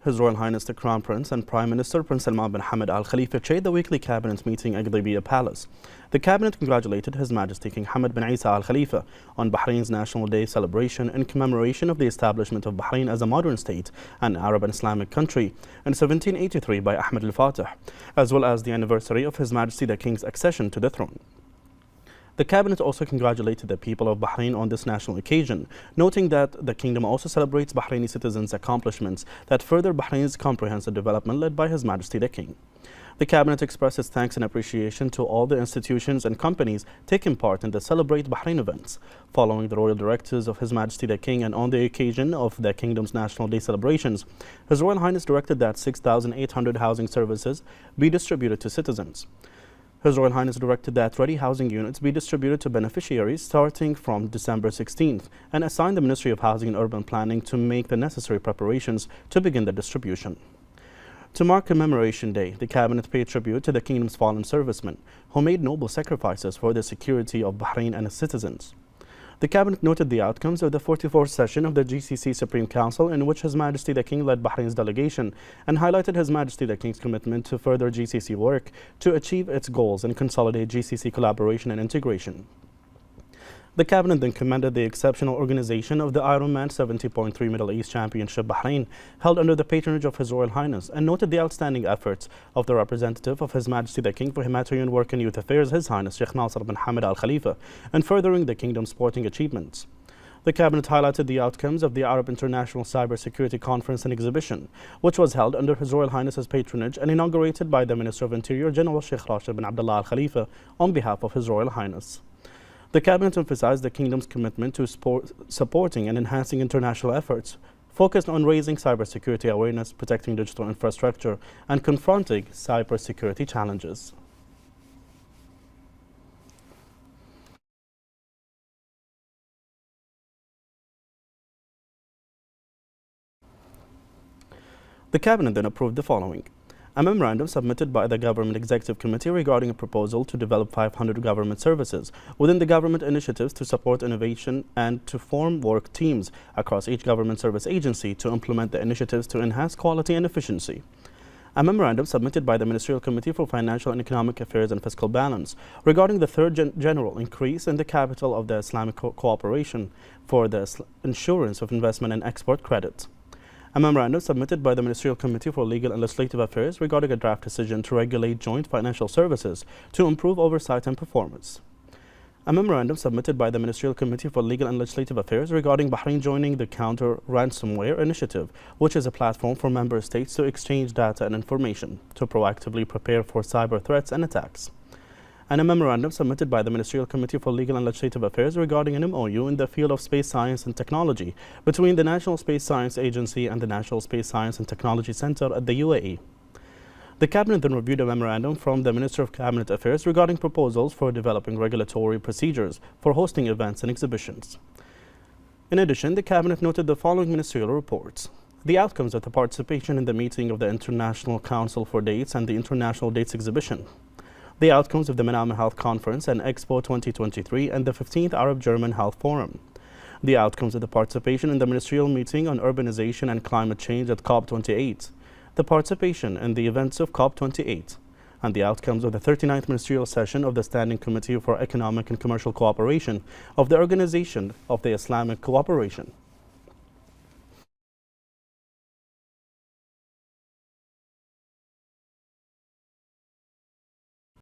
His Royal Highness the Crown Prince and Prime Minister Prince Salman bin Hamad Al Khalifa chaired the weekly cabinet meeting at Gdaybiya Palace. The cabinet congratulated His Majesty King Hamad bin Isa Al Khalifa on Bahrain's National Day celebration in commemoration of the establishment of Bahrain as a modern state and Arab and Islamic country in 1783 by Ahmed al-Fatih, as well as the anniversary of His Majesty the King's accession to the throne. The cabinet also congratulated the people of Bahrain on this national occasion, noting that the kingdom also celebrates Bahraini citizens' accomplishments that further Bahrain's comprehensive development led by His Majesty the King. The cabinet expressed its thanks and appreciation to all the institutions and companies taking part in the Celebrate Bahrain events, following the royal directives of His Majesty the King, and on the occasion of the kingdom's National Day celebrations. His Royal Highness directed that 6,800 housing services be distributed to citizens. His Royal Highness directed that ready housing units be distributed to beneficiaries starting from December 16th and assigned the Ministry of Housing and Urban Planning to make the necessary preparations to begin the distribution. To mark Commemoration Day, the cabinet paid tribute to the kingdom's fallen servicemen who made noble sacrifices for the security of Bahrain and its citizens. The cabinet noted the outcomes of the 44th session of the GCC Supreme Council, in which His Majesty the King led Bahrain's delegation, and highlighted His Majesty the King's commitment to further GCC work to achieve its goals and consolidate GCC collaboration and integration. The cabinet then commended the exceptional organization of the Ironman 70.3 Middle East Championship Bahrain, held under the patronage of His Royal Highness, and noted the outstanding efforts of the representative of His Majesty the King for Humanitarian Work and Youth Affairs, His Highness Sheikh Nasser bin Hamad Al Khalifa, and furthering the kingdom's sporting achievements. The cabinet highlighted the outcomes of the Arab International Cybersecurity Conference and Exhibition, which was held under His Royal Highness's patronage and inaugurated by the Minister of Interior, General Sheikh Rashid bin Abdullah Al Khalifa, on behalf of His Royal Highness. The cabinet emphasized the kingdom's commitment to supporting and enhancing international efforts, focused on raising cybersecurity awareness, protecting digital infrastructure, and confronting cybersecurity challenges. The cabinet then approved the following: a memorandum submitted by the Government Executive Committee regarding a proposal to develop 500 government services within the government initiatives to support innovation and to form work teams across each government service agency to implement the initiatives to enhance quality and efficiency. A memorandum submitted by the Ministerial Committee for Financial and Economic Affairs and Fiscal Balance regarding the third general increase in the capital of the Islamic cooperation for the insurance of investment and export credit. A memorandum submitted by the Ministerial Committee for Legal and Legislative Affairs regarding a draft decision to regulate joint financial services to improve oversight and performance. A memorandum submitted by the Ministerial Committee for Legal and Legislative Affairs regarding Bahrain joining the Counter-Ransomware Initiative, which is a platform for member states to exchange data and information to proactively prepare for cyber threats and attacks. And a memorandum submitted by the Ministerial Committee for Legal and Legislative Affairs regarding an MOU in the field of space science and technology between the National Space Science Agency and the National Space Science and Technology Center at the UAE. The Cabinet then reviewed a memorandum from the Minister of Cabinet Affairs regarding proposals for developing regulatory procedures for hosting events and exhibitions. In addition, the Cabinet noted the following ministerial reports: the outcomes of the participation in the meeting of the International Council for Dates and the International Dates Exhibition, the outcomes of the Manama Health Conference and Expo 2023 and the 15th Arab-German Health Forum, the outcomes of the participation in the ministerial meeting on urbanization and climate change at COP28, the participation in the events of COP28, and the outcomes of the 39th ministerial session of the Standing Committee for Economic and Commercial Cooperation of the Organization of the Islamic Cooperation.